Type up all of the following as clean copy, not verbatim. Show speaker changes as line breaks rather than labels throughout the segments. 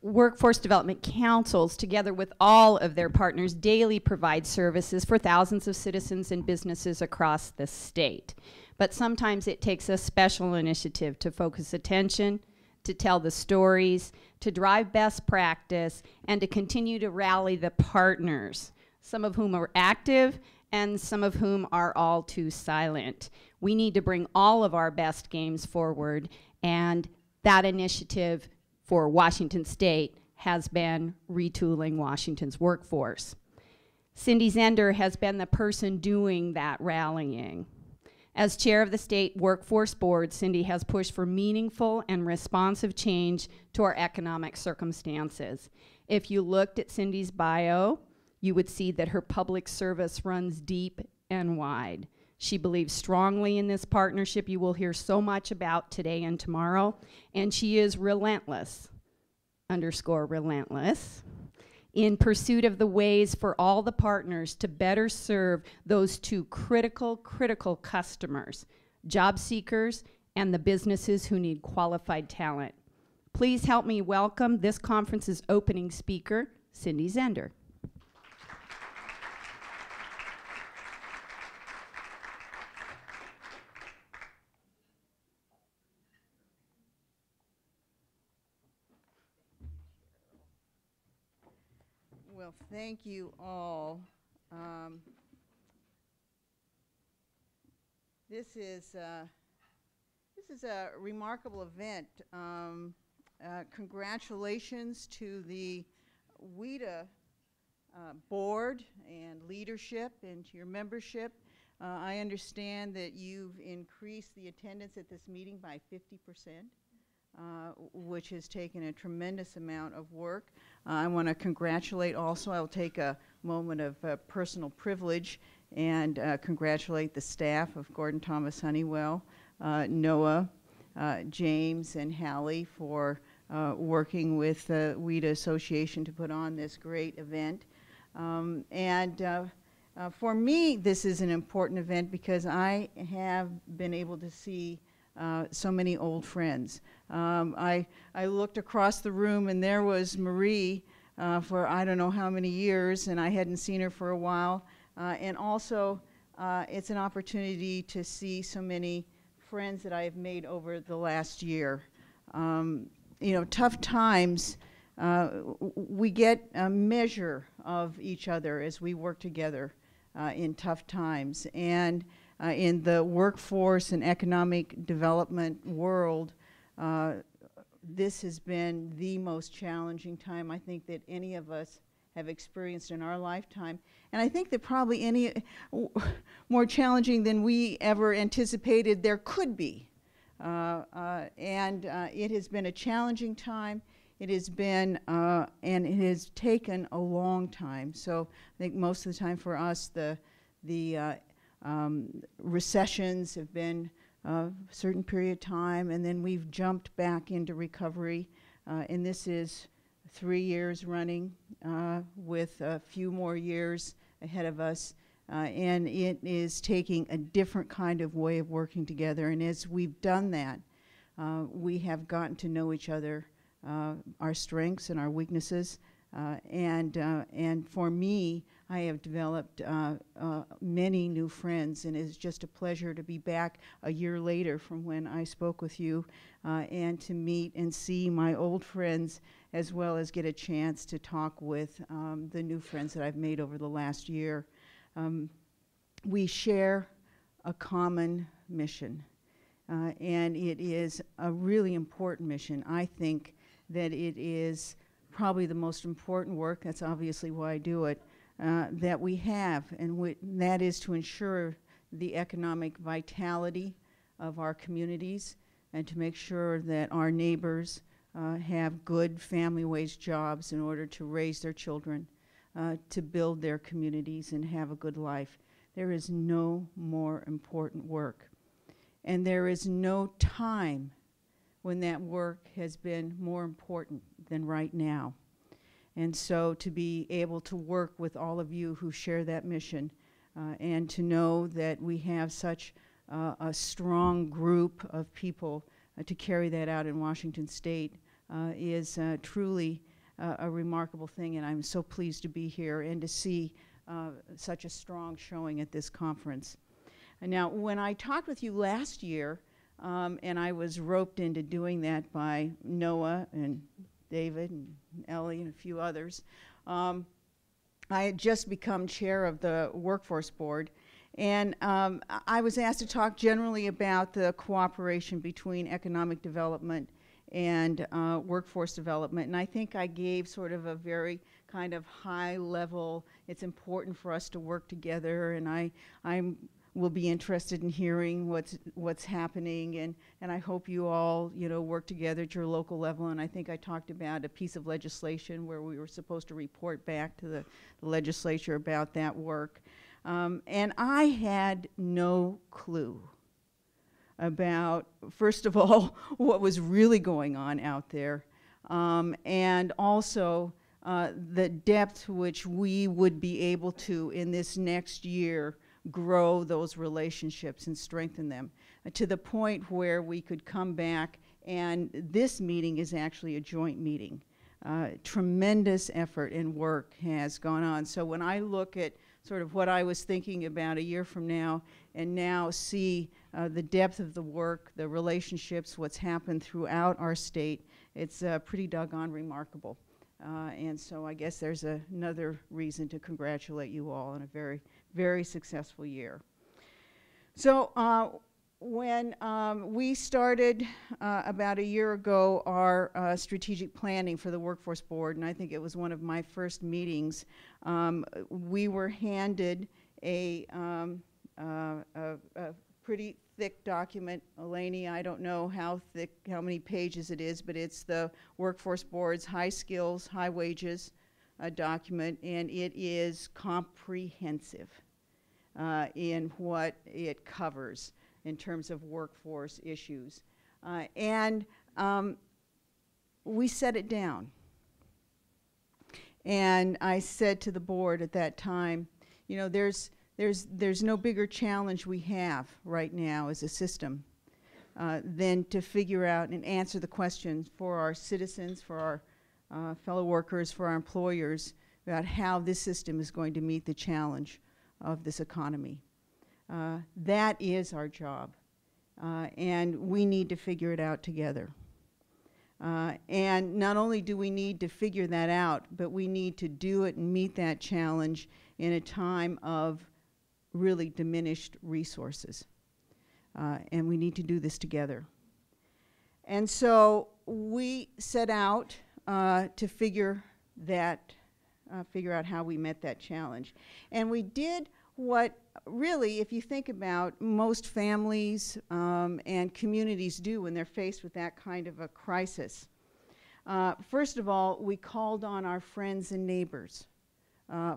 Workforce Development Councils, together with all of their partners, daily provide services for thousands of citizens and businesses across the state. But sometimes it takes a special initiative to focus attention, to tell the stories, to drive best practice, and to continue to rally the partners, some of whom are active and some of whom are all too silent. We need to bring all of our best games forward, and that initiative for Washington State has been retooling Washington's workforce. Cindy Zehnder has been the person doing that rallying. As chair of the State Workforce Board, Cindy has pushed for meaningful and responsive change to our economic circumstances. If you looked at Cindy's bio, you would see that her public service runs deep and wide. She believes strongly in this partnership you will hear so much about today and tomorrow, and she is relentless, _relentless, in pursuit of the ways for all the partners to better serve those two critical customers, job seekers and the businesses who need qualified talent. Please help me welcome this conference's opening speaker, Cindy Zehnder.
Well, thank you all. This is a remarkable event. Congratulations to the WEDA board and leadership and to your membership. I understand that you've increased the attendance at this meeting by 50%. Which has taken a tremendous amount of work. I want to congratulate also, I'll take a moment of personal privilege and congratulate the staff of Gordon Thomas Honeywell, Noah, James, and Hallie for working with the WEDA Association to put on this great event. For me, this is an important event because I have been able to see so many old friends. I looked across the room and there was Marie for I don't know how many years, and I hadn't seen her for a while. And also, it's an opportunity to see so many friends that I have made over the last year. You know, tough times, we get a measure of each other as we work together in tough times. And in the workforce and economic development world, this has been the most challenging time I think that any of us have experienced in our lifetime. And I think that probably any more challenging than we ever anticipated there could be. It has been a challenging time. It has been, and it has taken a long time. So I think most of the time for us, the recessions have been a certain period of time, and then we've jumped back into recovery. And this is 3 years running with a few more years ahead of us. And it is taking a different kind of way of working together. And as we've done that, we have gotten to know each other, our strengths and our weaknesses. And for me, I have developed many new friends, and it's just a pleasure to be back a year later from when I spoke with you and to meet and see my old friends, as well as get a chance to talk with the new friends that I've made over the last year. We share a common mission, and it is a really important mission. I think that it is probably the most important work, that's obviously why I do it, that we have, and that is to ensure the economic vitality of our communities and to make sure that our neighbors have good family wage jobs in order to raise their children, to build their communities and have a good life. There is no more important work. And there is no time when that work has been more important than right now. And so to be able to work with all of you who share that mission and to know that we have such a strong group of people to carry that out in Washington State is truly a remarkable thing, and I'm so pleased to be here and to see such a strong showing at this conference. And now, when I talked with you last year, and I was roped into doing that by Noah and David and Ellie and a few others, I had just become chair of the Workforce Board, and I was asked to talk generally about the cooperation between economic development and workforce development. And I think I gave sort of a very kind of high level, it's important for us to work together, and I will be interested in hearing what's happening, and I hope you all, you know, work together at your local level. And I think I talked about a piece of legislation where we were supposed to report back to the legislature about that work. And I had no clue about, first of all, what was really going on out there, and also the depth to which we would be able to, in this next year, grow those relationships and strengthen them to the point where we could come back, and this meeting is actually a joint meeting. Tremendous effort and work has gone on. So when I look at sort of what I was thinking about a year from now, and now see the depth of the work, the relationships, what's happened throughout our state, it's pretty doggone remarkable. And so I guess there's another reason to congratulate you all on a very, very successful year. So when we started about a year ago our strategic planning for the Workforce Board, and I think it was one of my first meetings, we were handed a pretty thick document. Eleni, I don't know how thick, how many pages it is, but it's the Workforce Board's High Skills, High Wages document, and it is comprehensive in what it covers in terms of workforce issues. And we set it down. And I said to the board at that time, you know, there's no bigger challenge we have right now as a system than to figure out and answer the questions for our citizens, for our fellow workers, for our employers, about how this system is going to meet the challenge of this economy. That is our job, and we need to figure it out together. And not only do we need to figure that out, but we need to do it and meet that challenge in a time of really diminished resources. And we need to do this together. And so we set out to figure out how we met that challenge. And we did what really, if you think about, most families and communities do when they're faced with that kind of a crisis. First of all, we called on our friends and neighbors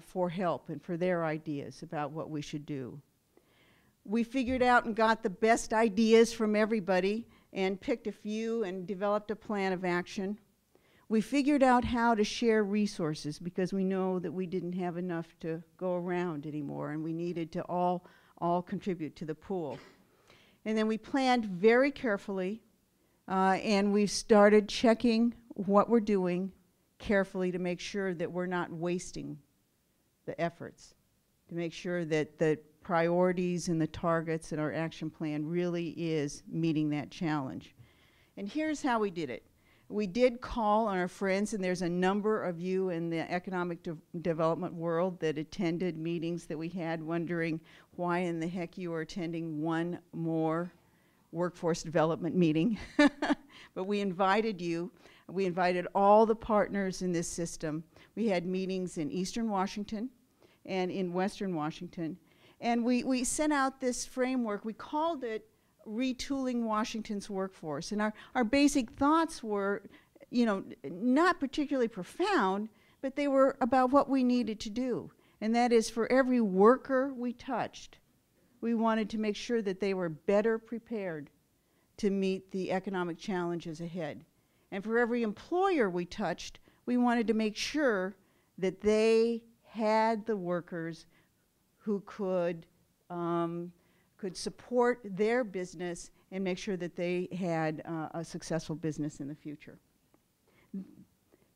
for help and for their ideas about what we should do. We figured out and got the best ideas from everybody and picked a few and developed a plan of action. We figured out how to share resources because we know that we didn't have enough to go around anymore, and we needed to all contribute to the pool. And then we planned very carefully, and we started checking what we're doing carefully to make sure that we're not wasting the efforts, to make sure that the priorities and the targets in our action plan really is meeting that challenge. And here's how we did it. We did call on our friends, and there's a number of you in the economic development world that attended meetings that we had, wondering why in the heck you were attending one more workforce development meeting. But we invited you. We invited all the partners in this system. We had meetings in Eastern Washington and in Western Washington. And we sent out this framework. We called it Retooling Washington's Workforce. And our basic thoughts were, you know, not particularly profound, but they were about what we needed to do. And that is, for every worker we touched, we wanted to make sure that they were better prepared to meet the economic challenges ahead. And for every employer we touched, we wanted to make sure that they had the workers who could support their business and make sure that they had a successful business in the future.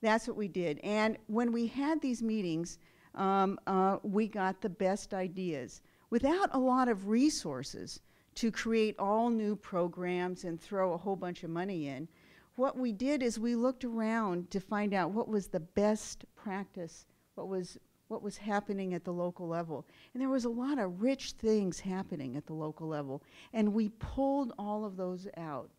That's what we did. And when we had these meetings, we got the best ideas. Without a lot of resources to create all new programs and throw a whole bunch of money in, what we did is we looked around to find out what was the best practice, what was happening at the local level. And there was a lot of rich things happening at the local level. And we pulled all of those out.